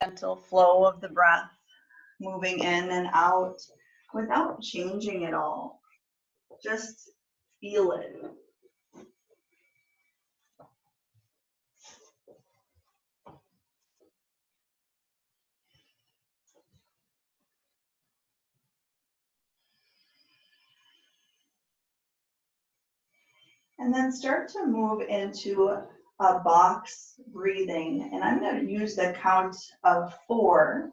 Gentle flow of the breath, moving in and out without changing it all. Just feel it. And then start to move into a box breathing. And I'm going to use the count of 4.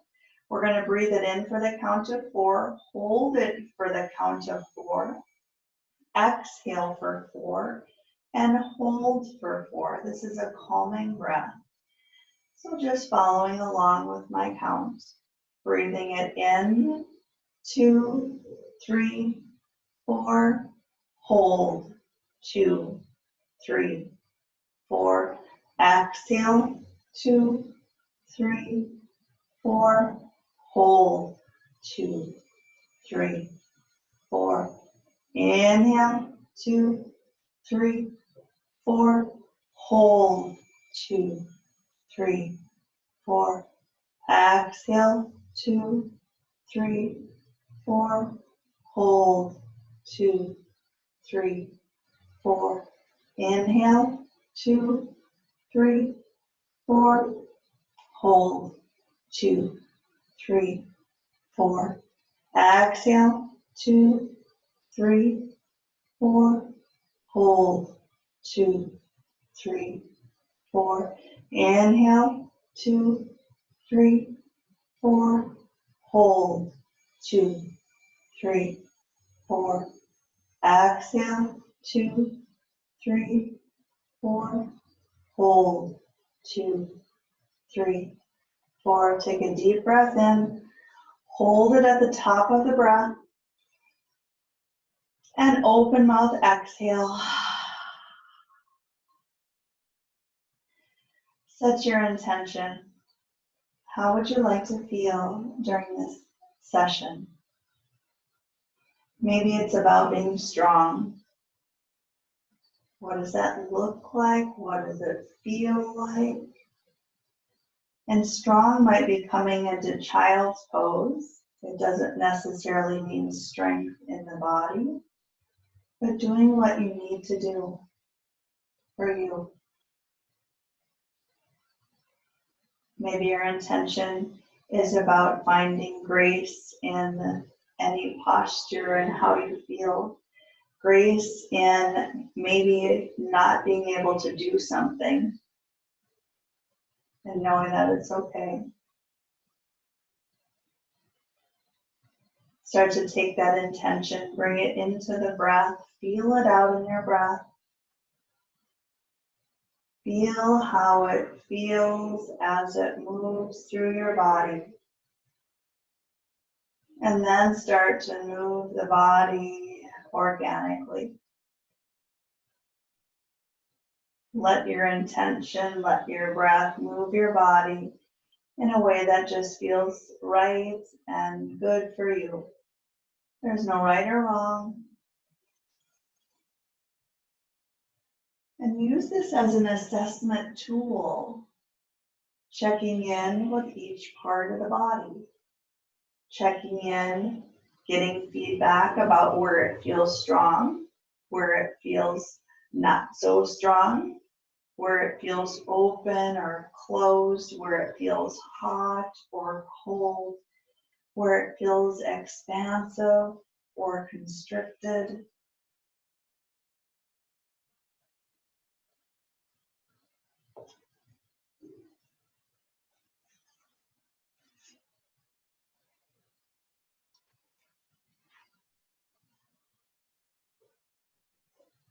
We're going to breathe it in for the count of 4, hold it for the count of 4, exhale for 4, and hold for 4. This is a calming breath. So just following along with my count, breathing it in, 2, 3, 4, hold, 2, 3, 4, exhale, 2, 3, 4, hold, 2, 3, 4, inhale, 2, 3, 4, hold, 2, 3, 4, exhale, 2, 3, 4, hold, 2, 3, 4, inhale, 2, 3, 4, hold, 2, 3, 4, exhale, 2, 3, 4, hold, 2, 3, 4, inhale, 2, 3, 4, hold, 2, 3, 4, exhale, 2, 3, 4, hold, 2, 3, 4. Take a deep breath in, hold it at the top of the breath, and open mouth exhale. Set your intention. How would you like to feel during this session? Maybe it's about being strong. What does that look like? What does it feel like? And strong might be coming into child's pose. It doesn't necessarily mean strength in the body, but doing what you need to do for you. Maybe your intention is about finding grace in any posture and how you feel. Grace in maybe not being able to do something and knowing that it's okay. Start to take that intention, bring it into the breath, feel it out in your breath. Feel how it feels as it moves through your body. And then start to move the body organically. Let your intention, let your breath move your body in a way that just feels right and good for you. There's no right or wrong. And use this as an assessment tool, checking in with each part of the body, checking in, getting feedback about where it feels strong, where it feels not so strong, where it feels open or closed, where it feels hot or cold, where it feels expansive or constricted.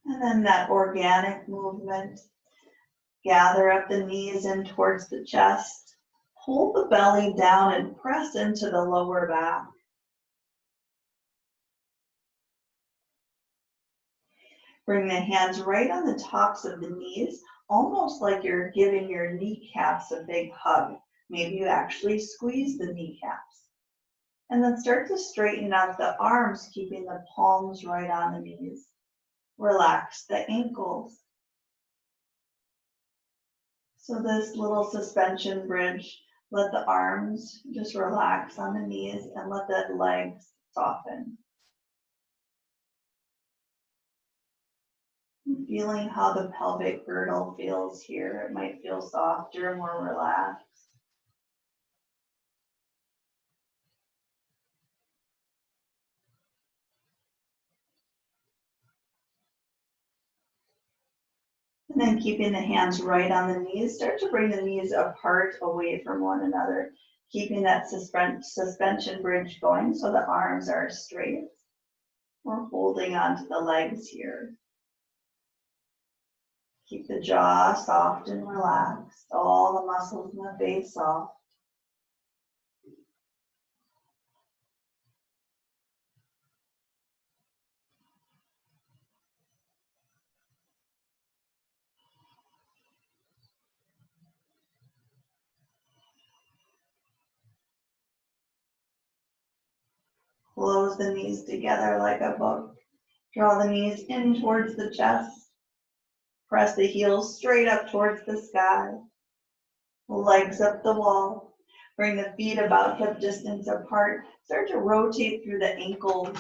And then that organic movement, gather up the knees in towards the chest, hold the belly down and press into the lower back. Bring the hands right on the tops of the knees, almost like you're giving your kneecaps a big hug. Maybe you actually squeeze the kneecaps. And then start to straighten out the arms, keeping the palms right on the knees. Relax the ankles. So this little suspension bridge Let the arms just relax on the knees and let the legs soften. Feeling how the pelvic girdle feels here. It might feel softer, more relaxed. And then keeping the hands right on the knees, start to bring the knees apart away from one another, keeping that suspension bridge going so the arms are straight. We're holding onto the legs here. Keep the jaw soft and relaxed, all the muscles in the face soft. Close the knees together like a book. Draw the knees in towards the chest. Press the heels straight up towards the sky. Legs up the wall. Bring the feet about hip distance apart. Start to rotate through the ankles.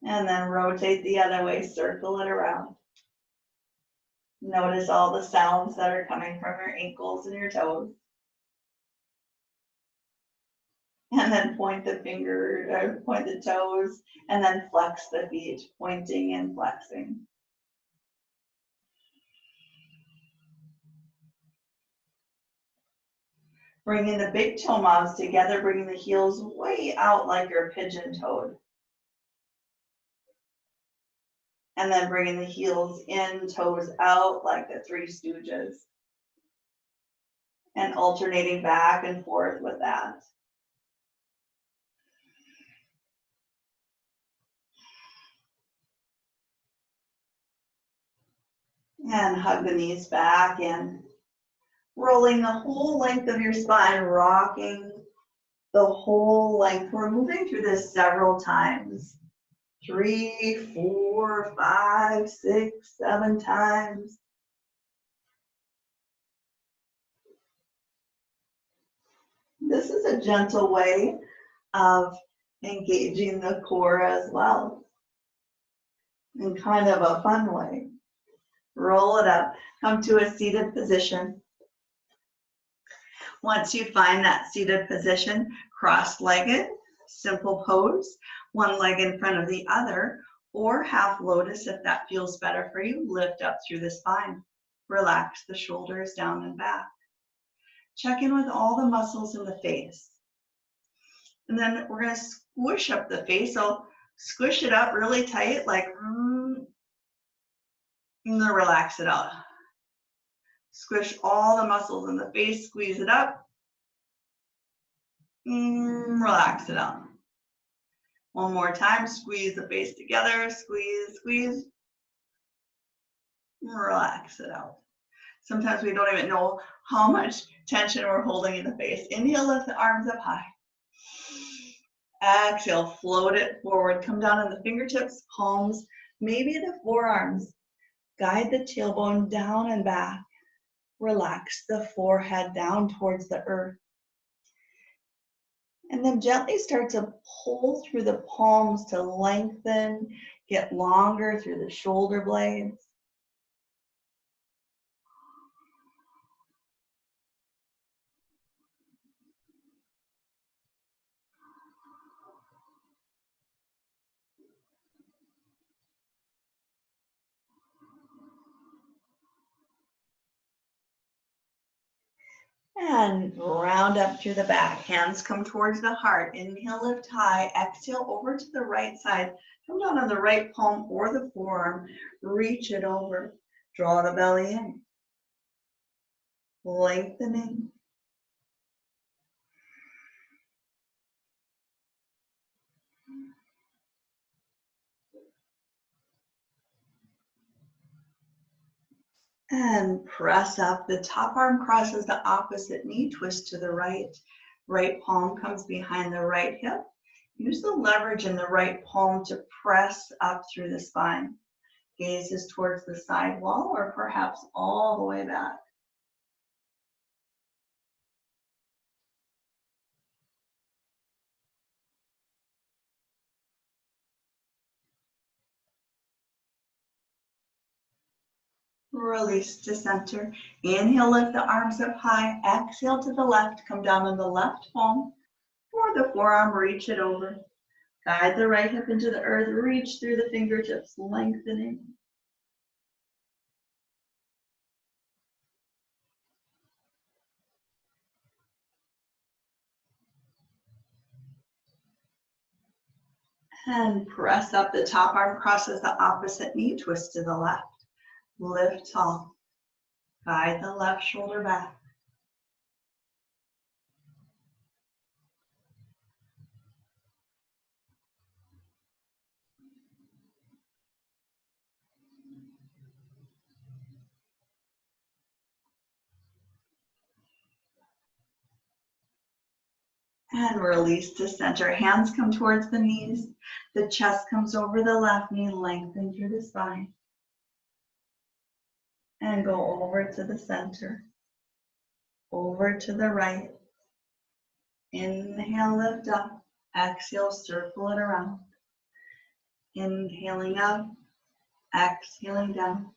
And then rotate the other way, circle it around. Notice all the sounds that are coming from your ankles and your toes. And then point the finger, or point the toes, and then flex the feet, pointing and flexing. Bringing the big toe mounds together, bringing the heels way out like you're pigeon-toed. And then bringing the heels in, toes out like the Three Stooges. And alternating back and forth with that. And hug the knees back in. Rolling the whole length of your spine, rocking the whole length. We're moving through this several times. 3, 4, 5, 6, 7 times. This is a gentle way of engaging the core as well, in kind of a fun way. Roll it up, come to a seated position. Once you find that seated position, cross-legged, simple pose, one leg in front of the other, or half lotus if that feels better for you. Lift up through the spine. Relax the shoulders down and back. Check in with all the muscles in the face. And then we're going to squish up the face. So squish it up really tight, like, and then relax it out. Squish all the muscles in the face, squeeze it up, relax it out. One more time, squeeze the face together, squeeze, squeeze, relax it out. Sometimes we don't even know how much tension we're holding in the face. Inhale, lift the arms up high. Exhale, float it forward. Come down on the fingertips, palms, maybe the forearms. Guide the tailbone down and back. Relax the forehead down towards the earth. And then gently start to pull through the palms to lengthen, get longer through the shoulder blades. And round up through the back. Hands come towards the heart. Inhale, lift high. Exhale, over to the right side. Come down on the right palm or the forearm. Reach it over. Draw the belly in. Lengthening. And press up. The top arm crosses the opposite knee. Twist to the right. Right palm comes behind the right hip. Use the leverage in the right palm to press up through the spine. Gaze is towards the side wall or perhaps all the way back. Release to center. Inhale, lift the arms up high. Exhale to the left. Come down on the left palm or the forearm. Reach it over. Guide the right hip into the earth. Reach through the fingertips, lengthening. And press up. The top arm crosses the opposite knee. Twist to the left. Lift tall. Guide the left shoulder back. And release to center. Hands come towards the knees. The chest comes over the left knee. Lengthen through the spine. And go over to the center. Over to the right. Inhale, lift up. Exhale, circle it around. Inhaling up. Exhaling down.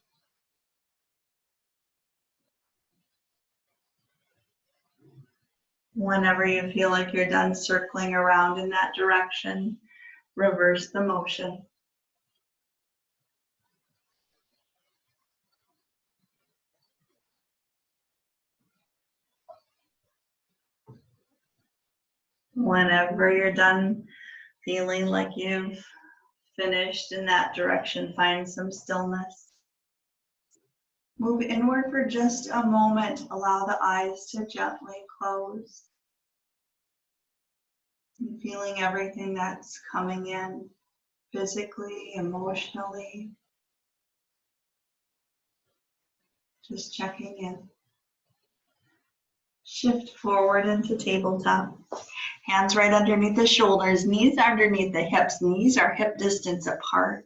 Whenever you feel like you're done circling around in that direction, reverse the motion. Whenever you're done feeling like you've finished in that direction, find some stillness. Move inward for just a moment. Allow the eyes to gently close. And feeling everything that's coming in physically, emotionally. Just checking in. Shift forward into tabletop. Hands right underneath the shoulders, knees underneath the hips. Knees are hip distance apart.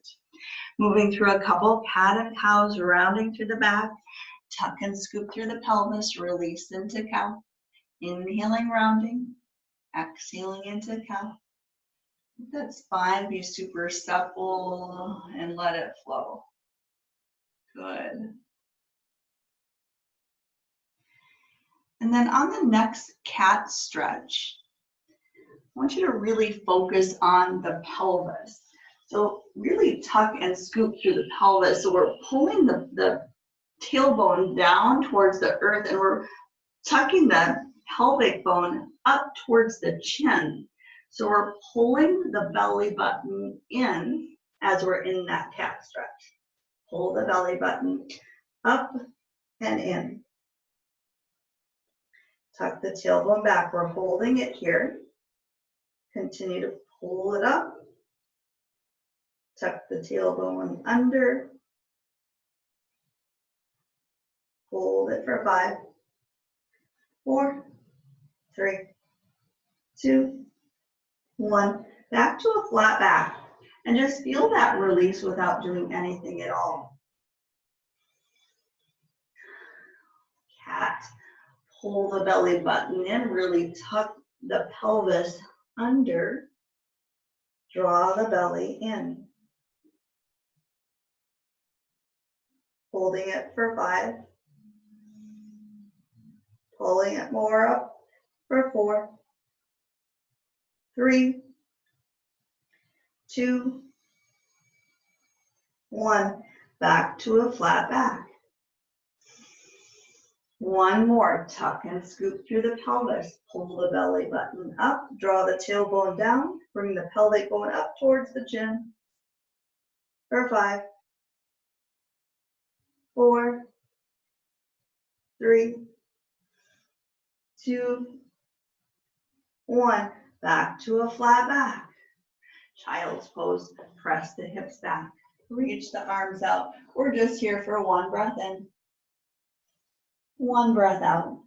Moving through a couple cat and cows, rounding through the back. Tuck and scoop through the pelvis, release into cow. Inhaling, rounding. Exhaling into cow. Let that spine be super supple and let it flow. Good. And then on the next cat stretch, I want you to really focus on the pelvis. So really tuck and scoop through the pelvis. So we're pulling the tailbone down towards the earth and we're tucking the pelvic bone up towards the chin. So we're pulling the belly button in as we're in that cat stretch. Pull the belly button up and in. Tuck the tailbone back. We're holding it here. Continue to pull it up. Tuck the tailbone under. Hold it for 5, 4, 3, 2, 1. Back to a flat back. And just feel that release without doing anything at all. Cat. Pull the belly button in. Really tuck the pelvis under. Draw the belly in. Holding it for 5. Pulling it more up for 4, 3, 2, 1. Back to a flat back. One more. Tuck and scoop through the pelvis. Pull the belly button up. Draw the tailbone down. Bring the pelvic bone up towards the chin. For 5, 4, 3, 2, 1. Back to a flat back. Child's pose. Press the hips back. Reach the arms out. We're just here for one breath in. One breath out.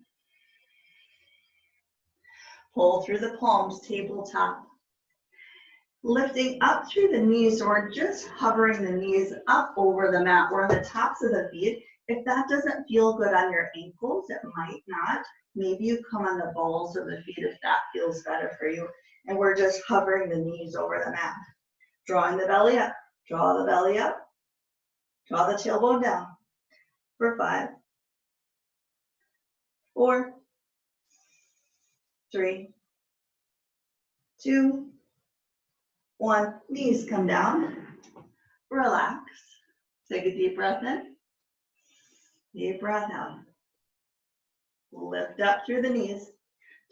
Pull through the palms, tabletop. Lifting up through the knees, so we're just hovering the knees up over the mat. We're on the tops of the feet. If that doesn't feel good on your ankles, it might not. Maybe you come on the balls of the feet if that feels better for you. And we're just hovering the knees over the mat. Drawing the belly up, draw the belly up, draw the tailbone down for 5, 4, 3, 2, 1. Knees come down, relax. Take a deep breath in, deep breath out. Lift up through the knees,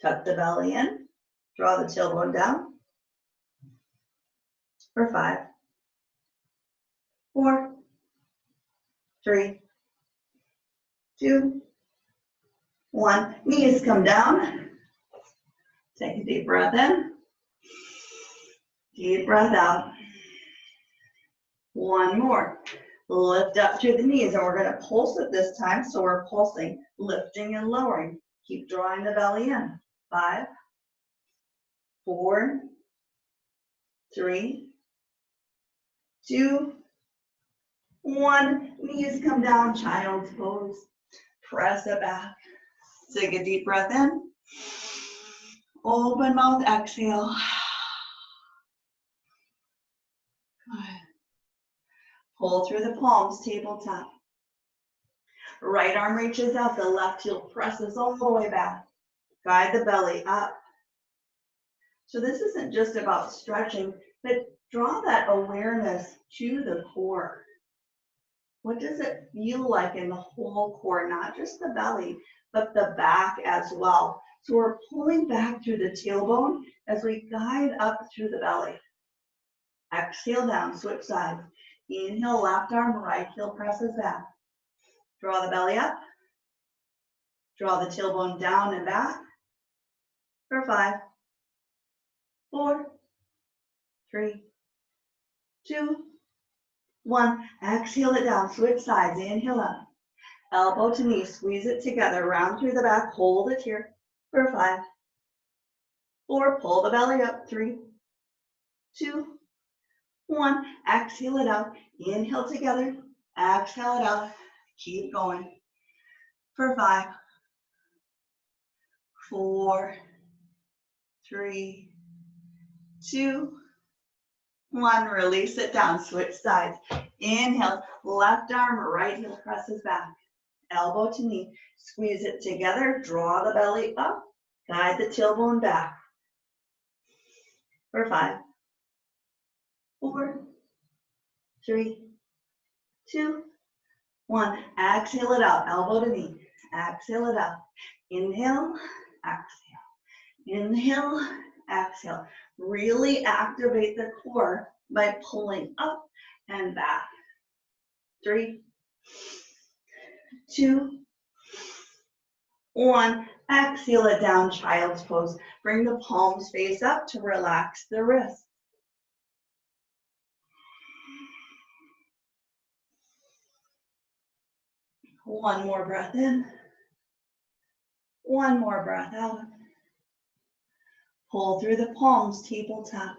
tuck the belly in, draw the tailbone down for 5, 4, 3, 2, 1. Knees come down. Take a deep breath in, deep breath out. One more. Lift up through the knees, and we're going to pulse it this time. So we're pulsing, lifting and lowering. Keep drawing the belly in. 5, 4, 3, 2, 1. Knees come down, child's pose. Press it back. Take a deep breath in. Open mouth, exhale. Good. Pull through the palms, tabletop. Right arm reaches out, the left heel presses all the way back. Guide the belly up. So this isn't just about stretching, but draw that awareness to the core. What does it feel like in the whole core, not just the belly, but the back as well? So we're pulling back through the tailbone as we guide up through the belly. Exhale down, switch sides. Inhale, left arm, right heel presses back. Draw the belly up. Draw the tailbone down and back for 5, 4, 3, 2, 1. Exhale it down, switch sides. Inhale up. Elbow to knee, squeeze it together, round through the back, hold it here for 5, 4, pull the belly up, 3, 2, 1. Exhale it out. Inhale together. Exhale it out. Keep going for 5, 4, 3, 2, 1. Release it down. Switch sides. Inhale. Left arm, right heel presses back. Elbow to knee. Squeeze it together. Draw the belly up. Guide the tailbone back for 5, 4, 3, 2, 1. Exhale it out. Elbow to knee. Exhale it out. Inhale. Exhale. Inhale. Exhale. Really activate the core by pulling up and back. 3, 2, 1. Exhale it down, child's pose. Bring the palms face up to relax the wrists. One more breath in. One more breath out. Pull through the palms, tabletop.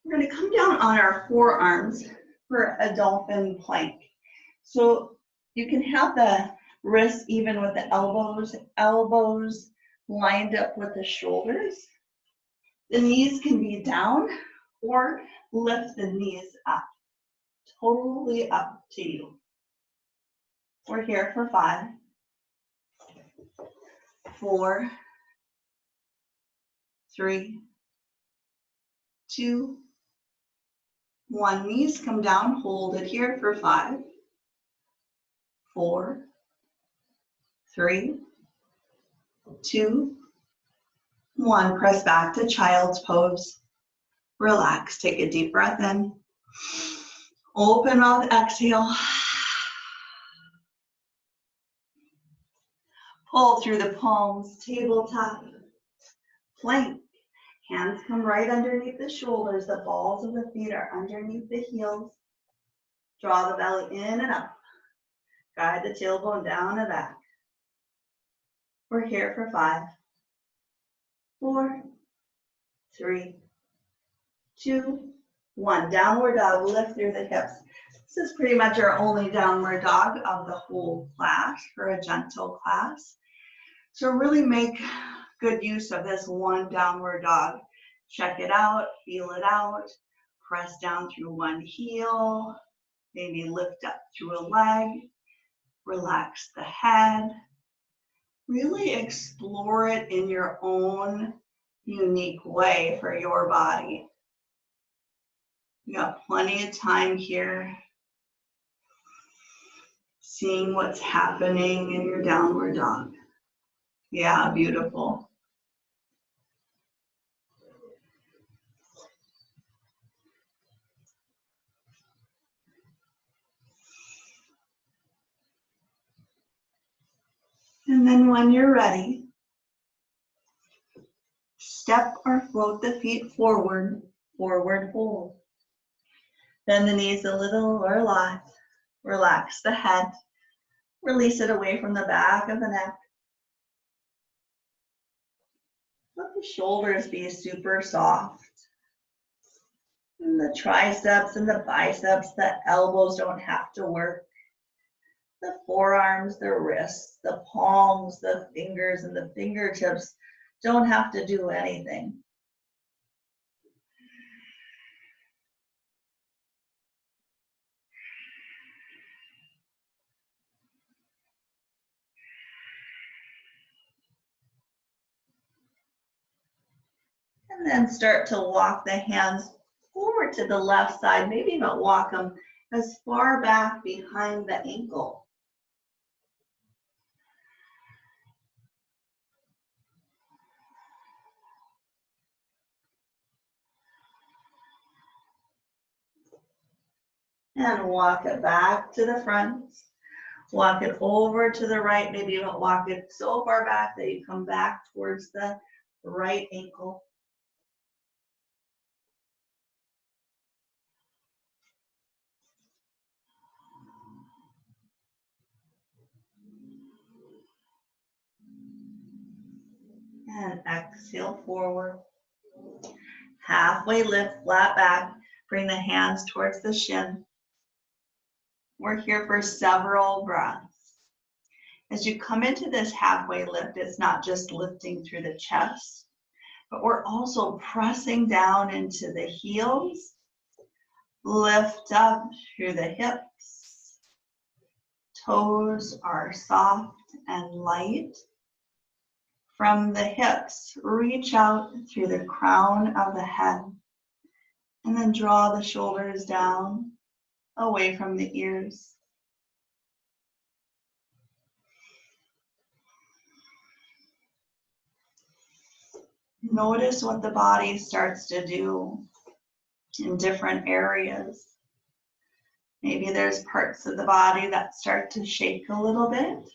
We're going to come down on our forearms for a dolphin plank. So you can have the wrists even with the elbows lined up with the shoulders. The knees can be down or lift the knees up. Totally up to you. We're here for 5, 4, 3, 2, 1. Knees come down, hold it here for 5, 4, 3, 2, 1. Press back to child's pose. Relax. Take a deep breath in. Open mouth, exhale. Pull through the palms, tabletop. Plank. Hands come right underneath the shoulders. The balls of the feet are underneath the heels. Draw the belly in and up. Guide the tailbone down and back. We're here for 5, 4, 3, 2, 1. Downward dog, lift through the hips. This is pretty much our only downward dog of the whole class, for a gentle class. So really make good use of this one downward dog. Check it out, feel it out, press down through one heel, maybe lift up through a leg, relax the head. Really explore it in your own unique way for your body. You got plenty of time here, seeing what's happening in your downward dog. Yeah, beautiful. And then when you're ready, step or float the feet forward, forward fold. Bend the knees a little or a lot. Relax the head. Release it away from the back of the neck. Let the shoulders be super soft. And the triceps and the biceps, the elbows don't have to work. The forearms, the wrists, the palms, the fingers, and the fingertips don't have to do anything. And then start to walk the hands forward to the left side, maybe not walk them as far back behind the ankle. And walk it back to the front. Walk it over to the right. Maybe you don't walk it so far back that you come back towards the right ankle. And exhale forward. Halfway lift, flat back. Bring the hands towards the shin. We're here for several breaths. As you come into this halfway lift, it's not just lifting through the chest, but we're also pressing down into the heels. Lift up through the hips. Toes are soft and light. From the hips, reach out through the crown of the head, and then draw the shoulders down, away from the ears. Notice what the body starts to do in different areas. Maybe there's parts of the body that start to shake a little bit.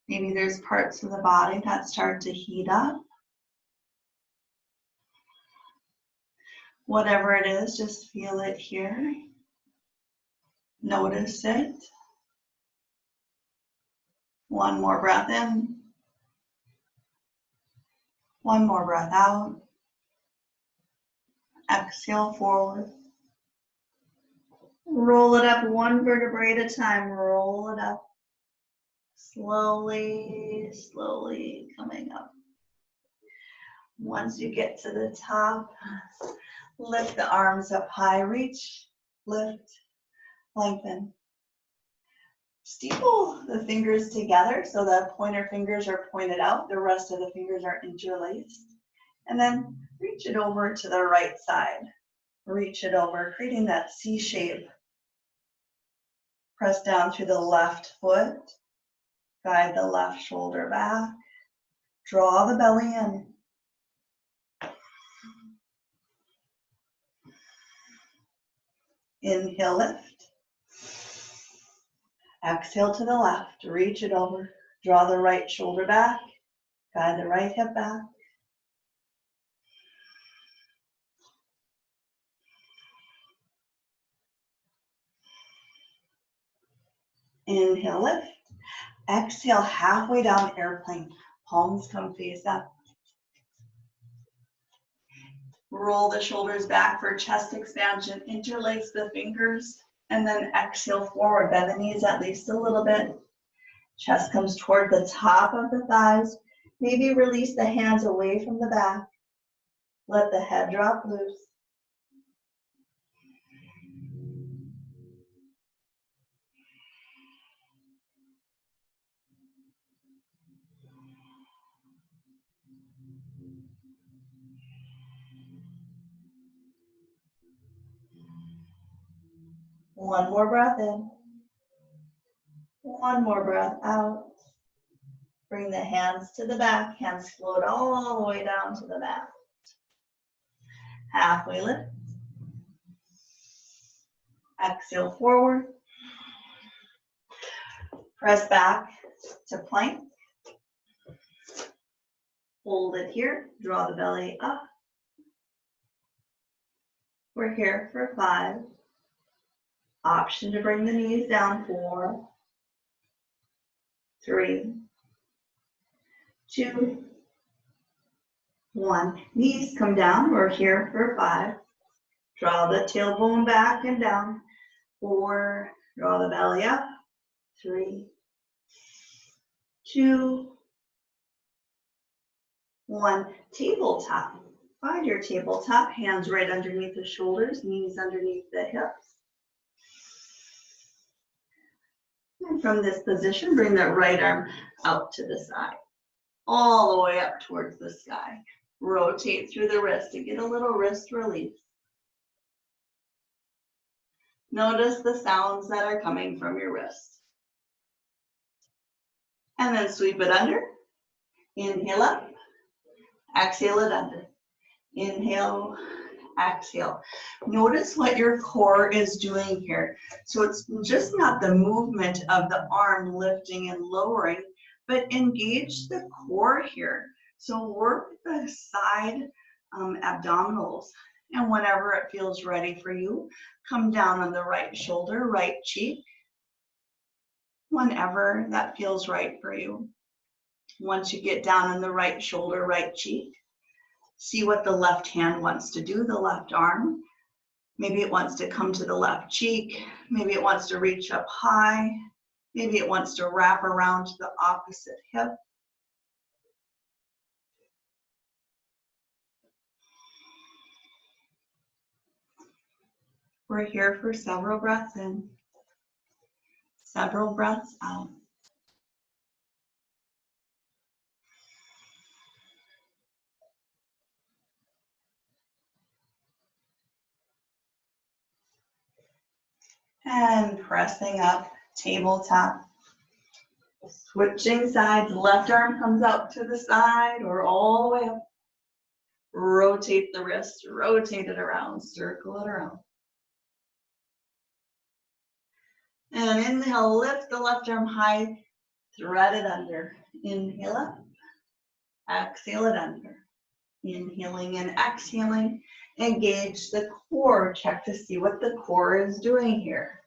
Maybe there's parts of the body that start to heat up. Whatever it is, just feel it here. Notice it. One more breath in. One more breath out. Exhale forward. Roll it up one vertebrae at a time. Roll it up. Slowly, slowly coming up. Once you get to the top, lift the arms up high. Reach, lift, lengthen. Steeple the fingers together so the pointer fingers are pointed out. The rest of the fingers are interlaced. And then reach it over to the right side. Reach it over, creating that C shape. Press down through the left foot. Guide the left shoulder back. Draw the belly in. Inhale, lift. Exhale to the left. Reach it over. Draw the right shoulder back. Guide the right hip back. Inhale, lift. Exhale, halfway down, airplane. Palms come face up. Roll the shoulders back for chest expansion. Interlace the fingers and then exhale forward. Bend the knees at least a little bit. Chest comes toward the top of the thighs. Maybe release the hands away from the back. Let the head drop loose. One more breath in. One more breath out. Bring the hands to the back. Hands float all the way down to the mat. Halfway lift. Exhale forward. Press back to plank. Hold it here. Draw the belly up. We're here for 5. Option to bring the knees down. 4, 3, 2, 1. Knees come down. We're here for 5. Draw the tailbone back and down. 4. Draw the belly up. 3, 2, 1. Tabletop. Find your tabletop. Hands right underneath the shoulders, knees underneath the hips. And from this position, bring that right arm out to the side, all the way up towards the sky. Rotate through the wrist to get a little wrist release. Notice the sounds that are coming from your wrist. And then sweep it under. Inhale up. Exhale it under. Inhale, exhale. Notice what your core is doing here. So it's just not the movement of the arm lifting and lowering, but engage the core here. So work the side abdominals. And whenever it feels ready for you, come down on the right shoulder, right cheek. Whenever that feels right for you. Once you get down on the right shoulder, right cheek, see what the left hand wants to do, the left arm. Maybe it wants to come to the left cheek. Maybe it wants to reach up high. Maybe it wants to wrap around to the opposite hip. We're here for several breaths in, several breaths out. And pressing up, tabletop. Switching sides, left arm comes out to the side or all the way up. Rotate the wrist, rotate it around, circle it around. And inhale, lift the left arm high, thread it under. Inhale up, exhale it under. Inhaling and exhaling, engage the core. Check to see what the core is doing here.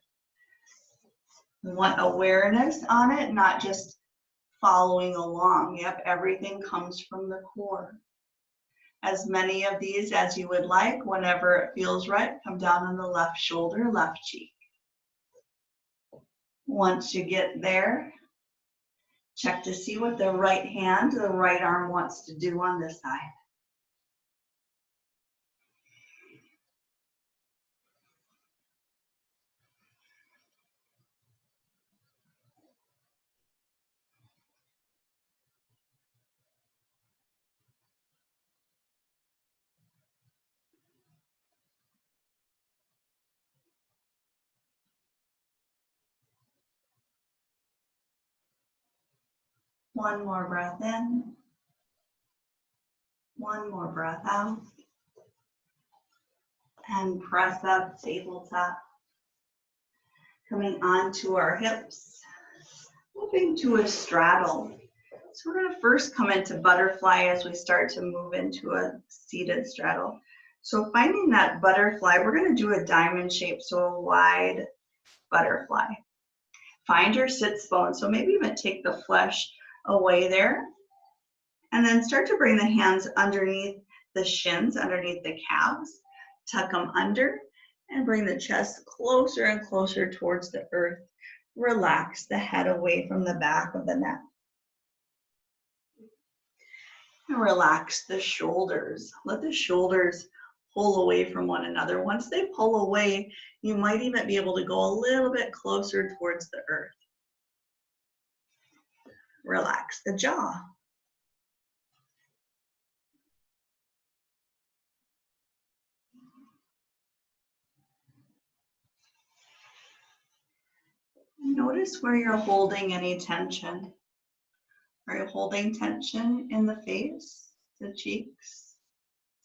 We want awareness on it, not just following along. Yep, everything comes from the core. As many of these as you would like. Whenever it feels right, come down on the left shoulder, left cheek. Once you get there, check to see what the right hand, the right arm wants to do on this side. One more breath in. One more breath out. And press up, tabletop. Coming onto our hips. Moving to a straddle. So we're going to first come into butterfly as we start to move into a seated straddle. So finding that butterfly, we're going to do a diamond shape, so a wide butterfly. Find your sits bone, so maybe even take the flesh away there. And then start to bring the hands underneath the shins underneath the calves, tuck them under, and bring the chest closer and closer towards the earth. Relax the head away from the back of the neck. And relax the shoulders. Let the shoulders pull away from one another. Once they pull away, you might even be able to go a little bit closer towards the earth. Relax the jaw. Notice where you're holding any tension. Are you holding tension in the face, the cheeks,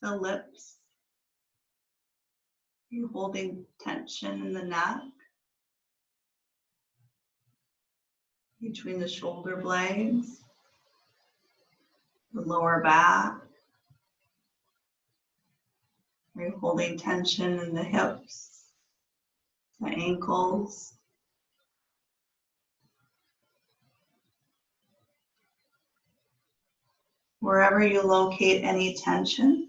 the lips? Are you holding tension in the neck, between the shoulder blades, the lower back? Are you holding tension in the hips, the ankles? Wherever you locate any tension,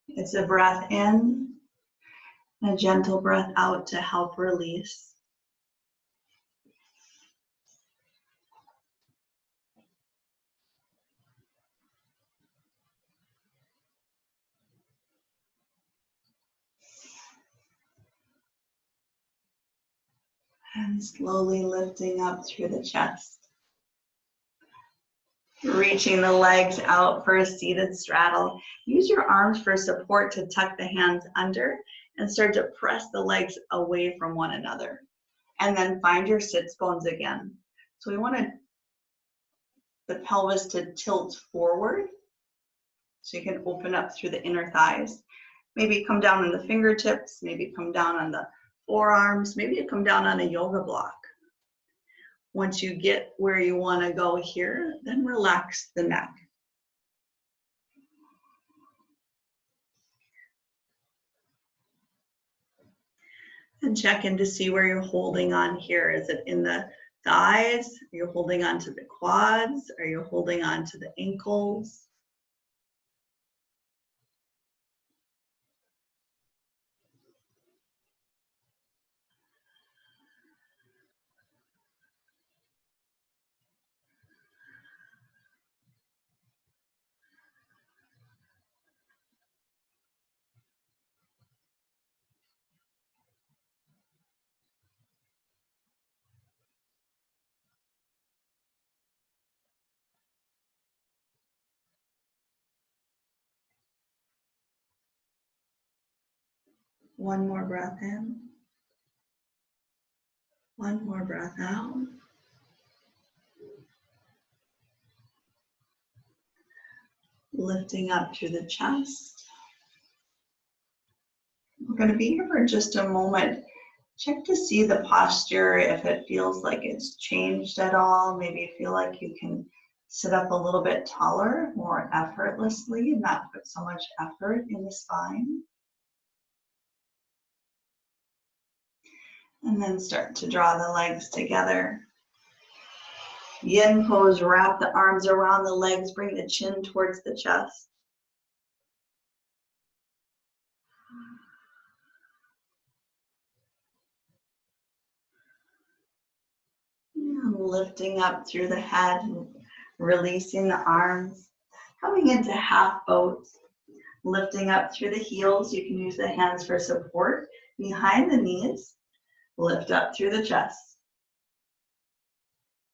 it's a breath in and a gentle breath out to help release. And slowly lifting up through the chest. Reaching the legs out for a seated straddle. Use your arms for support to tuck the hands under and start to press the legs away from one another. And then find your sits bones again. So we want the pelvis to tilt forward so you can open up through the inner thighs. Maybe come down on the fingertips, maybe come down on the forearms, maybe you come down on a yoga block. Once you get where you want to go here, then relax the neck. And check in to see where you're holding on here. Is it in the thighs? Are you holding on to the quads? Are you holding on to the ankles? One more breath in. One more breath out. Lifting up through the chest. We're going to be here for just a moment. Check to see the posture, if it feels like it's changed at all. Maybe you feel like you can sit up a little bit taller, more effortlessly, and not put so much effort in the spine. And then start to draw the legs together. Yin pose, wrap the arms around the legs, bring the chin towards the chest. And lifting up through the head, and releasing the arms, coming into half boats. Lifting up through the heels, you can use the hands for support behind the knees. Lift up through the chest.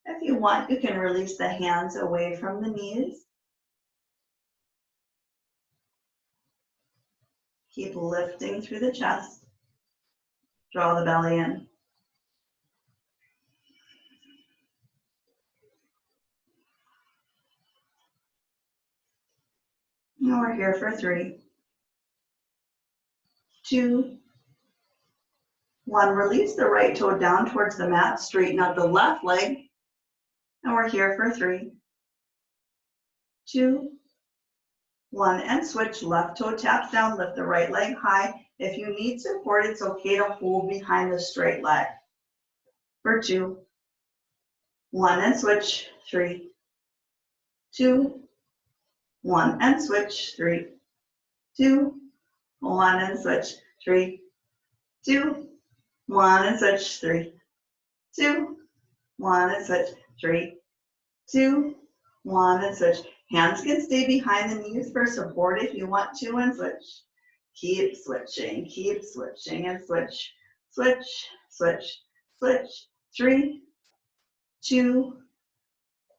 If you want, you can release the hands away from the knees. Keep lifting through the chest. Draw the belly in. Now we're here for 3, 2, 1. Release the right toe down towards the mat. Straighten out the left leg. And we're here for 3, 2, 1. And switch. Left toe taps down. Lift the right leg high. If you need support, it's okay to hold behind the straight leg. For 2, 1. And switch. 3, 2, 1 and switch, 3, 2, 1 and switch, 3, 2, 1 and switch, 3, 2, 1 and switch, 3, 2, 1 and switch. Hands can stay behind the knees for support if you want to, and switch. Keep switching and switch, switch, switch, switch. 3, 2,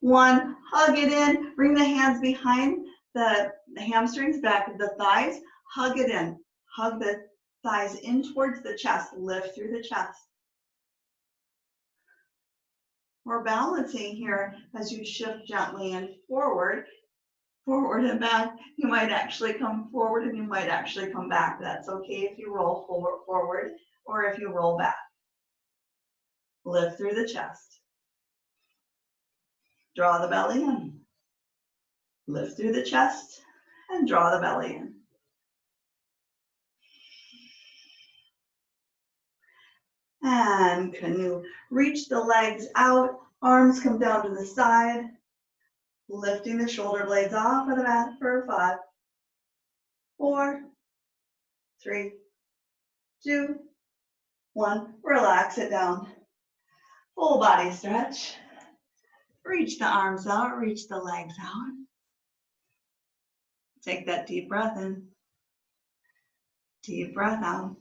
1. Hug it in. Bring the hands behind the hamstrings, back of the thighs. Hug it in. Hug the thighs in towards the chest. Lift through the chest. We're balancing here as you shift gently and forward and back. You might actually come forward and you might actually come back. That's okay if you roll forward or if you roll back. Lift through the chest. Draw the belly in. Lift through the chest and draw the belly in. And can you reach the legs out? Arms come down to the side. Lifting the shoulder blades off of the mat for 5, 4, 3, 2, 1. Relax it down. Full body stretch. Reach the arms out, reach the legs out. Take that deep breath in. Deep breath out.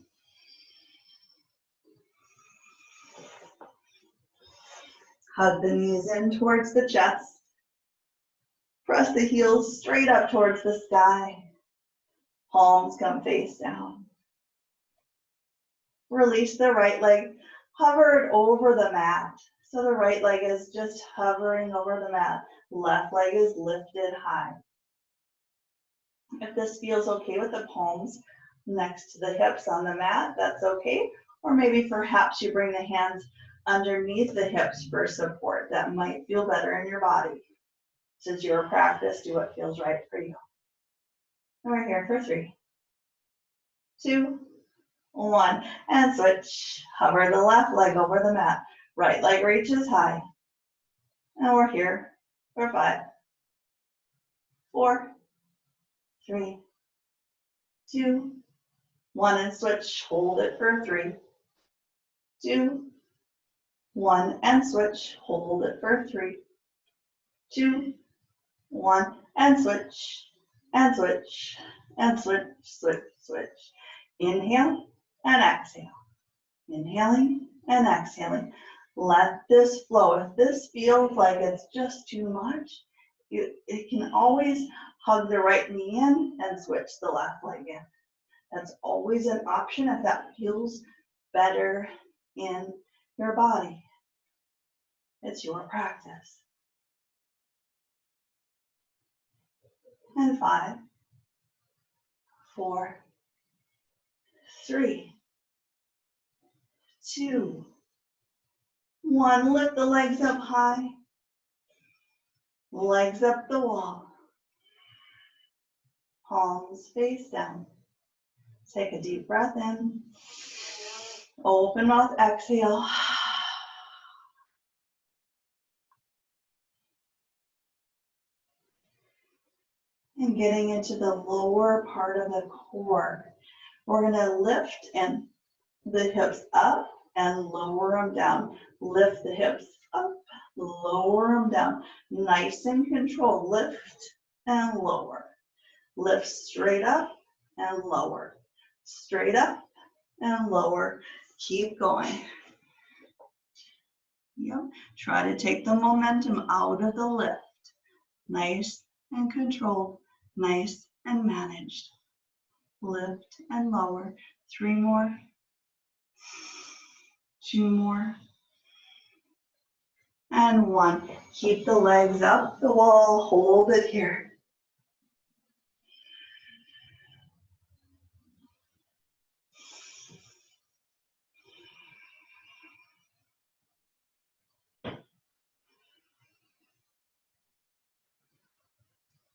Hug the knees in towards the chest. Press the heels straight up towards the sky. Palms come face down. Release the right leg. Hover it over the mat. So the right leg is just hovering over the mat. Left leg is lifted high. If this feels okay with the palms next to the hips on the mat, that's okay. Or maybe perhaps you bring the hands underneath the hips for support. That might feel better in your body. Since your practice, do what feels right for you. And we're here for 3, 2, 1, and switch. Hover the left leg over the mat. Right leg reaches high. And we're here for 5, 4, 3, 2, 1, and switch. Hold it for 3, 2, 1, and switch. Hold it for 3, 2, 1, and switch, and switch, and switch, switch, switch. Inhale and exhale. Inhaling and exhaling. Let this flow. If this feels like it's just too much, it can always hug the right knee in and switch the left leg in. That's always an option if that feels better in your body. It's your practice. And 5, 4, 3, 2, 1. Lift the legs up high. Legs up the wall. Palms face down. Take a deep breath in. Open mouth, exhale. And getting into the lower part of the core. We're going to lift and the hips up and lower them down. Lift the hips up, lower them down. Nice and controlled. Lift and lower. Lift straight up and lower. Straight up and lower. Keep going. Yep. Try to take the momentum out of the lift. Nice and controlled. Nice and managed. Lift and lower. 3 more. 2 more. And 1. Keep the legs up the wall. Hold it here.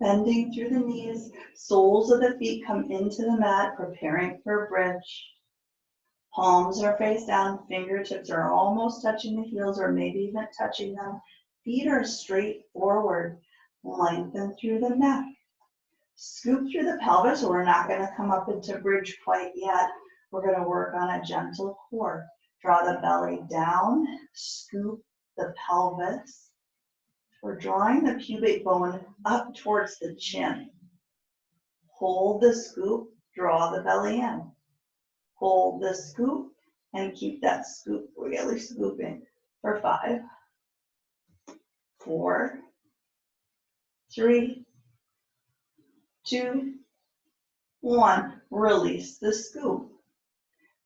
Bending through the knees, soles of the feet come into the mat, preparing for a bridge. Palms are face down, fingertips are almost touching the heels or maybe even touching them. Feet are straight forward, lengthen through the neck. Scoop through the pelvis. We're not going to come up into bridge quite yet. We're going to work on a gentle core. Draw the belly down, scoop the pelvis. We're drawing the pubic bone up towards the chin. Hold the scoop, draw the belly in. Hold the scoop and keep that scoop really scooping for 5, 4, 3, 2, 1. Release the scoop.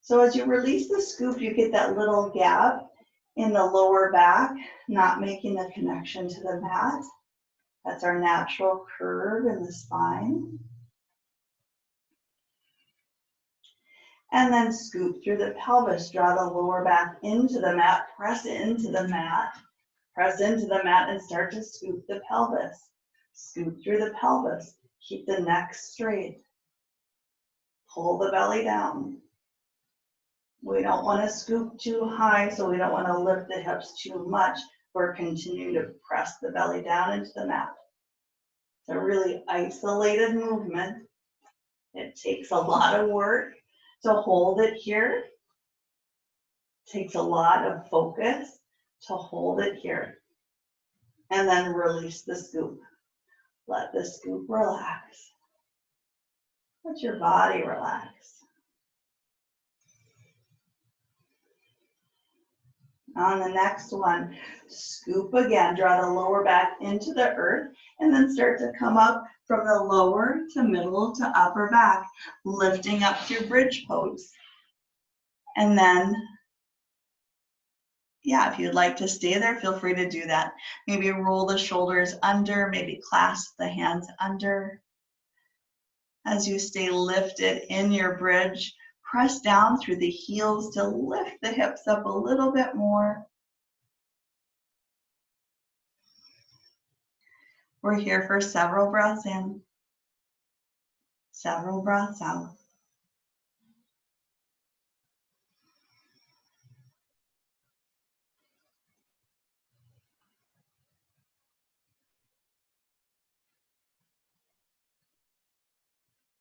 So as you release the scoop, you get that little gap in the lower back, not making the connection to the mat. That's our natural curve in the spine. And then scoop through the pelvis. Draw the lower back into the mat, press into the mat. Press into the mat and start to scoop the pelvis. Scoop through the pelvis. Keep the neck straight. Pull the belly down. We don't want to scoop too high, so we don't want to lift the hips too much. We're continuing to press the belly down into the mat. It's a really isolated movement. It takes a lot of work to hold it here. It takes a lot of focus to hold it here. And then release the scoop. Let the scoop relax. Let your body relax. On the next one, scoop again, draw the lower back into the earth, and then start to come up from the lower to middle to upper back, lifting up through bridge pose. And then, if you'd like to stay there, feel free to do that. Maybe roll the shoulders under, maybe clasp the hands under. As you stay lifted in your bridge, press down through the heels to lift the hips up a little bit more. We're here for several breaths in, several breaths out.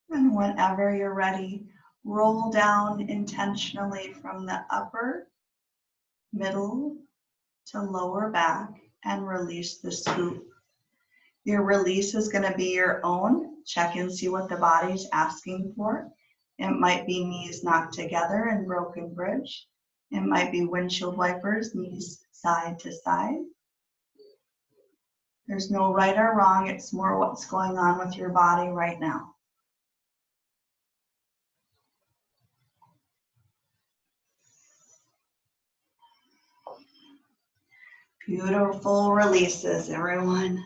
And whenever you're ready, roll down intentionally from the upper, middle to lower back and release the scoop. Your release is going to be your own. Check and see what the body's asking for. It might be knees knocked together in broken bridge. It might be windshield wipers, knees side to side. There's no right or wrong. It's more what's going on with your body right now. Beautiful releases, everyone.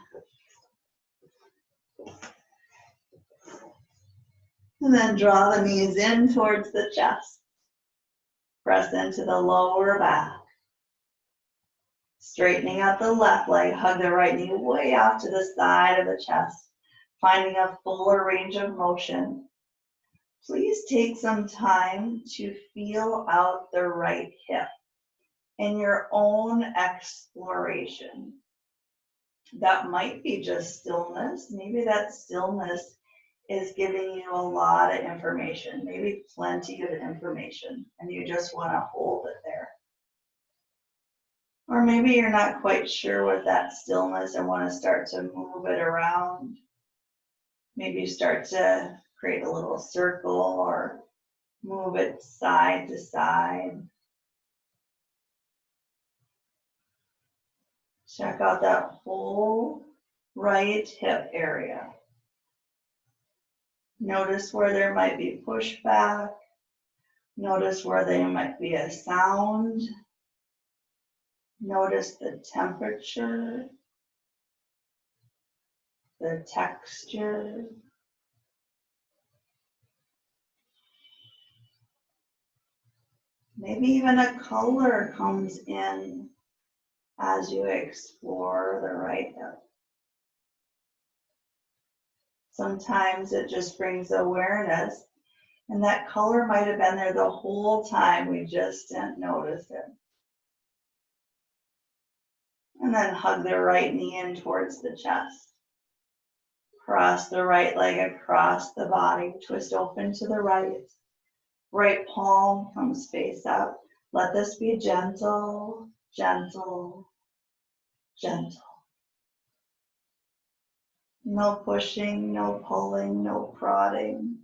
And then draw the knees in towards the chest. Press into the lower back. Straightening out the left leg, hug the right knee way off to the side of the chest, finding a fuller range of motion. Please take some time to feel out the right hip in your own exploration. That might be just stillness. Maybe that stillness is giving you a lot of information, maybe plenty of information, and you just want to hold it there. Or maybe you're not quite sure with that stillness and want to start to move it around. Maybe you start to create a little circle or move it side to side. Check out that whole right hip area. Notice where there might be pushback. Notice where there might be a sound. Notice the temperature, the texture. Maybe even a color comes in as you explore the right hip. Sometimes it just brings awareness, and that color might have been there the whole time, we just didn't notice it. And then hug the right knee in towards the chest. Cross the right leg across the body. Twist open to the right. Right palm comes face up. Let this be gentle, gentle, gentle. No pushing, no pulling, no prodding.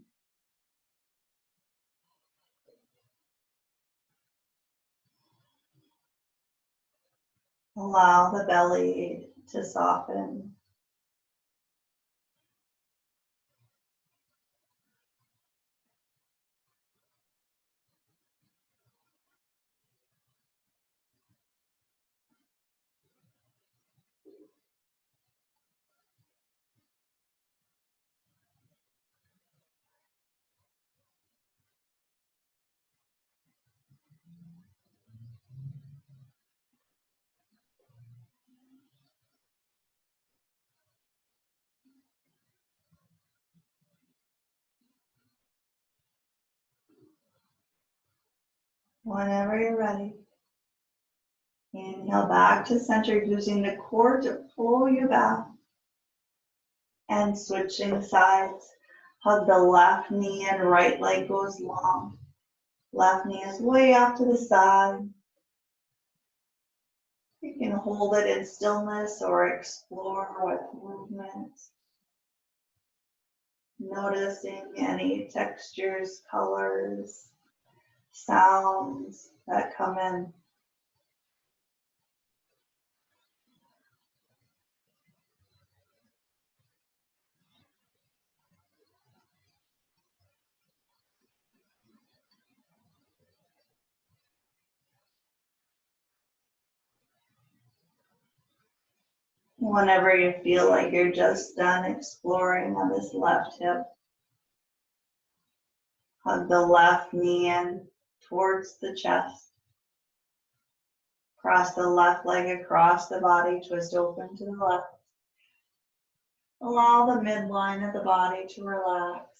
Allow the belly to soften. Whenever you're ready, inhale back to center using the core to pull you back. And switching sides, hug the left knee and right leg goes long. Left knee is way off to the side. You can hold it in stillness or explore with movement. Noticing any textures, colors, sounds that come in. Whenever you feel like you're just done exploring on this left hip, hug the left knee in towards the chest. Cross the left leg across the body, twist open to the left. Allow the midline of the body to relax.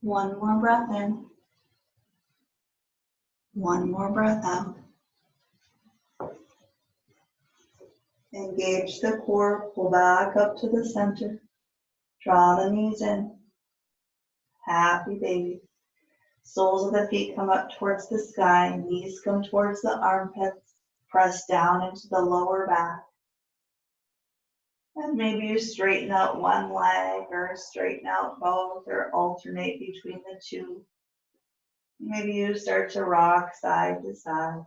One more breath in. One more breath out. Engage the core, pull back up to the center. Draw the knees in. Happy baby. Soles of the feet come up towards the sky. Knees come towards the armpits. Press down into the lower back. And maybe you straighten out one leg or straighten out both or alternate between the two. Maybe you start to rock side to side.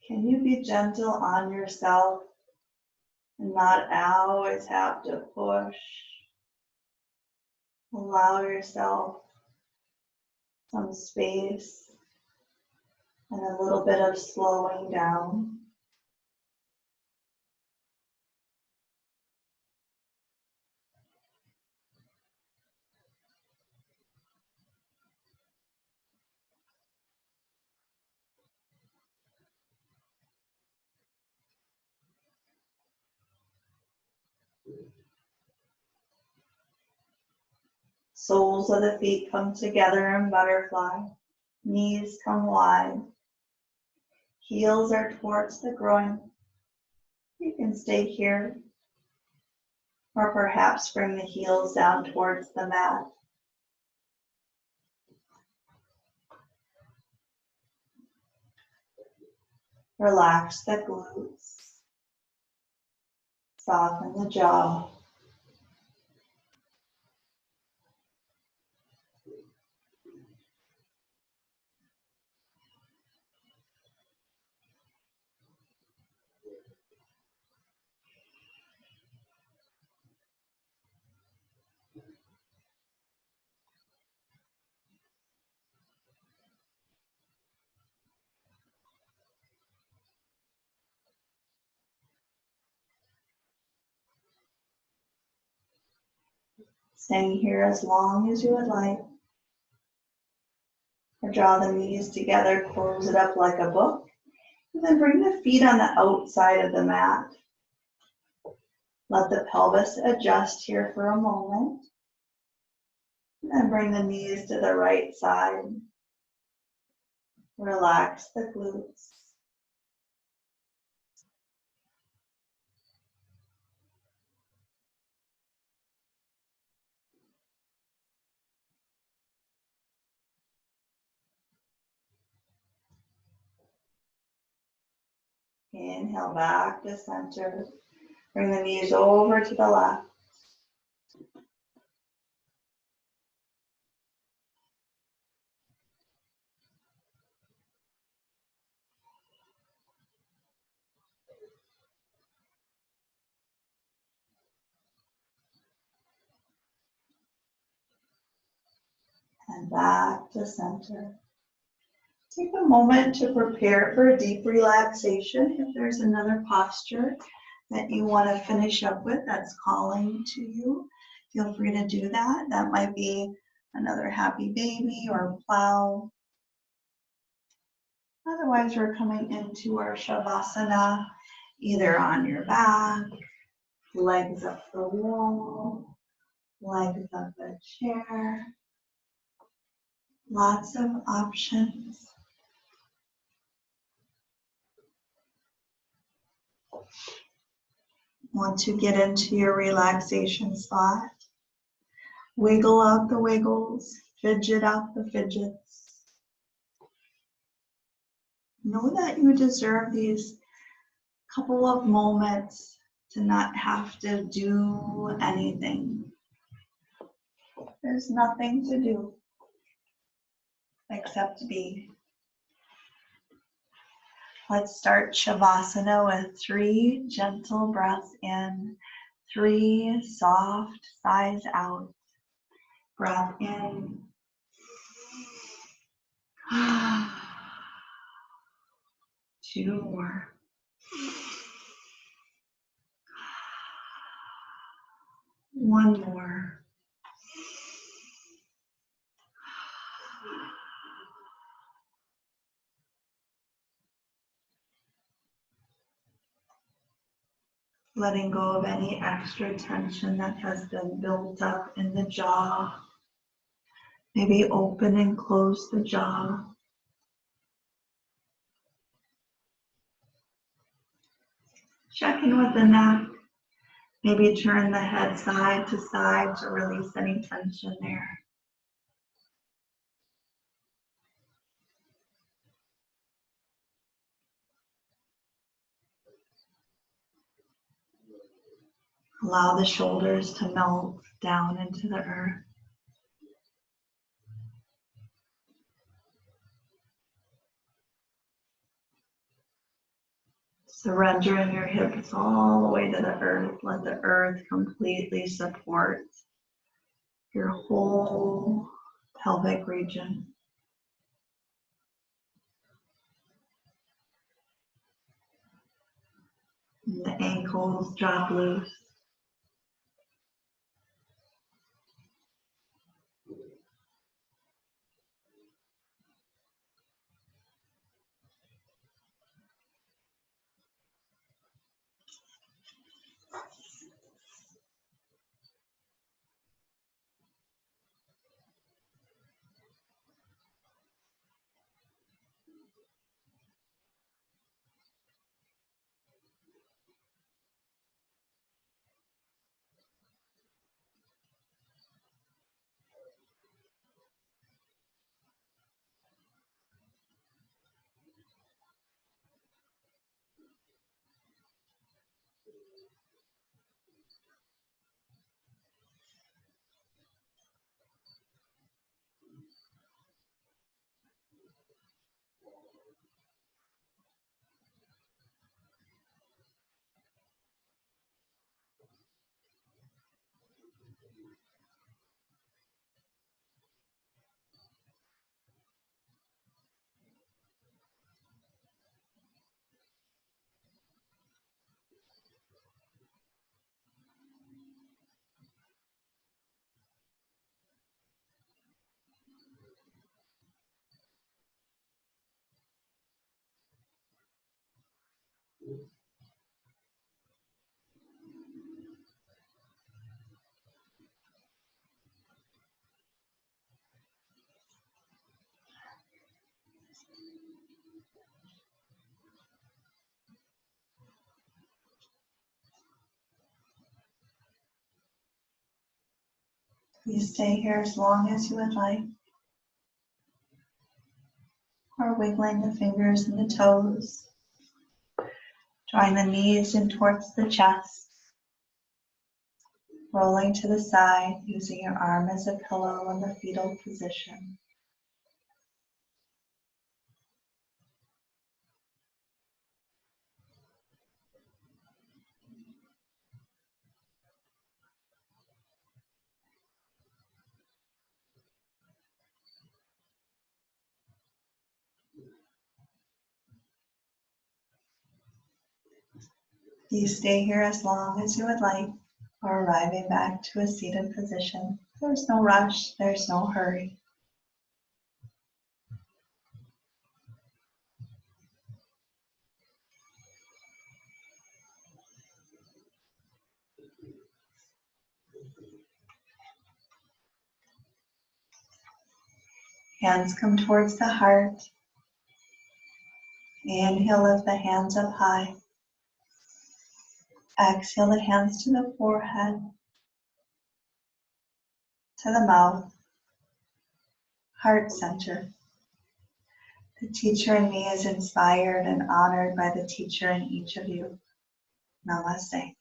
Can you be gentle on yourself and not always have to push? Allow yourself some space and a little bit of slowing down. Soles of the feet come together in butterfly. Knees come wide. Heels are towards the groin. You can stay here, or perhaps bring the heels down towards the mat. Relax the glutes. Soften the jaw. Staying here as long as you would like. Or draw the knees together, close it up like a book, and then bring the feet on the outside of the mat. Let the pelvis adjust here for a moment. And then bring the knees to the right side. Relax the glutes. Inhale back to center. Bring the knees over to the left. And back to center. Take a moment to prepare for a deep relaxation. If there's another posture that you want to finish up with that's calling to you, feel free to do that. That might be another happy baby or plow. Otherwise, we're coming into our Shavasana, either on your back, legs up the wall, legs up a chair. Lots of options. Once you get into your relaxation spot, wiggle out the wiggles, fidget out the fidgets. Know that you deserve these couple of moments to not have to do anything. There's nothing to do except be. Let's start Shavasana with 3 gentle breaths in, 3 soft sighs out. Breath in. 2 more. 1 more. Letting go of any extra tension that has been built up in the jaw. Maybe open and close the jaw. Check in with the neck. Maybe turn the head side to side to release any tension there. Allow the shoulders to melt down into the earth. Surrendering your hips all the way to the earth. Let the earth completely support your whole pelvic region. And the ankles drop loose. Please stay here as long as you would like, or wiggling the fingers and the toes, drawing the knees in towards the chest, rolling to the side, using your arm as a pillow in the fetal position. Please stay here as long as you would like, or arriving back to a seated position. There's no rush, there's no hurry. Hands come towards the heart. Inhale, lift the hands up high. Exhale the hands to the forehead, to the mouth, heart center. The teacher in me is inspired and honored by the teacher in each of you. Namaste.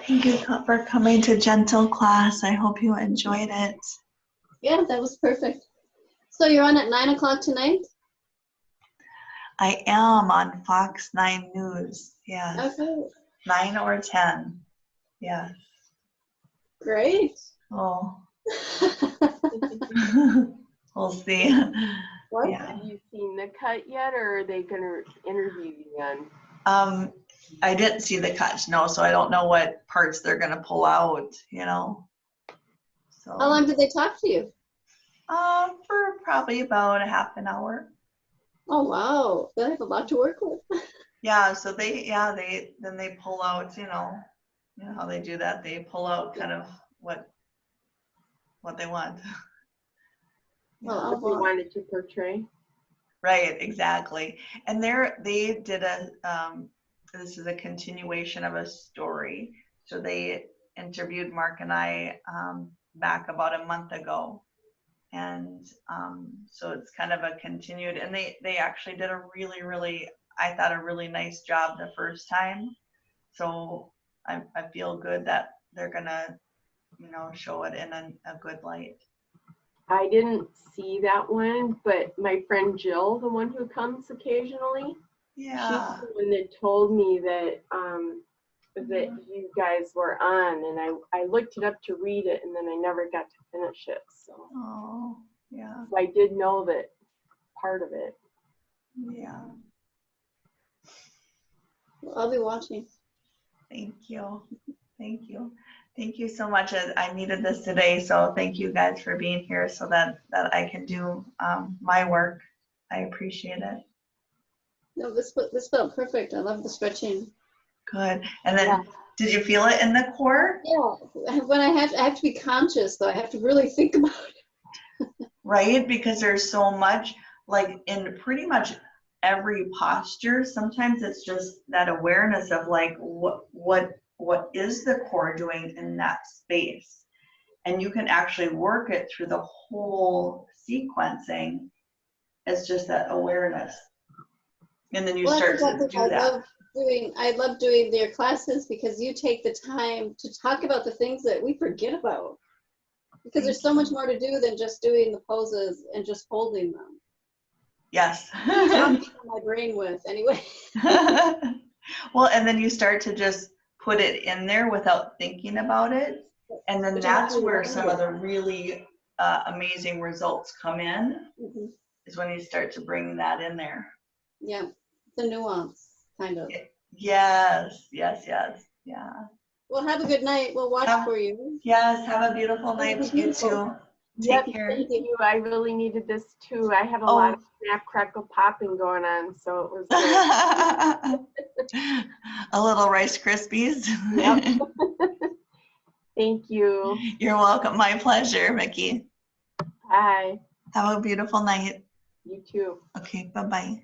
Thank you for coming to Gentle class. I hope you enjoyed it. Yeah, that was perfect. So you're on at 9 o'clock tonight? I am on Fox 9 News. Yes. Okay. 9 or 10. Yes. Great. Oh. We'll see. What? Yeah. Have you seen the cut yet, or are they going to interview you again? I didn't see the cuts, no, so I don't know what parts they're gonna pull out, you know. So How long did they talk to you? for probably about a half an hour. Oh, wow. They have a lot to work with. Yeah, so they pull out, you know how they do that. They pull out kind of what they want. Well, What they wanted to portray. Right, exactly. And they did this is a continuation of a story. So they interviewed Mark and I back about a month ago. And so it's kind of a continued, and they actually did a really, really, I thought, a really nice job the first time. So I feel good that they're gonna, show it in a good light. I didn't see that one, but my friend Jill, the one who comes occasionally, Yeah. she's the one that told me that that you guys were on, and I looked it up to read it, and then I never got to finish it. So Oh, yeah. I did know that part of it. Yeah. Well, I'll be watching. Thank you. Thank you. Thank you so much. I needed this today, so thank you guys for being here so that I can do my work. I appreciate it. No, this felt perfect. I love the stretching. Good. And then, Did you feel it in the core? Yeah. When I have to be conscious, though. I have to really think about it. Right, because there's so much, like in pretty much every posture. Sometimes it's just that awareness of like what is the core doing in that space, and you can actually work it through the whole sequencing. It's just that awareness, and then you start to do that. I love doing their classes because you take the time to talk about the things that we forget about. Because there's so much more to do than just doing the poses and just holding them. Yes. I'm my brain with anyway. Well, and then you start to just put it in there without thinking about it, and then that's where some of the really amazing results come in. Mm-hmm. Is when you start to bring that in there. Yeah, the nuance, kind of. Yes. Yeah. Well, have a good night. We'll watch for you. Yes, have a beautiful night. You too. Yep, Take care. thank you. I really needed this too. I had a Oh. lot of snap, crackle, popping going on, so it was good. A little Rice Krispies. Yep. Thank you. You're welcome. My pleasure, Mickey. Bye. Have a beautiful night. You too. Okay, bye-bye.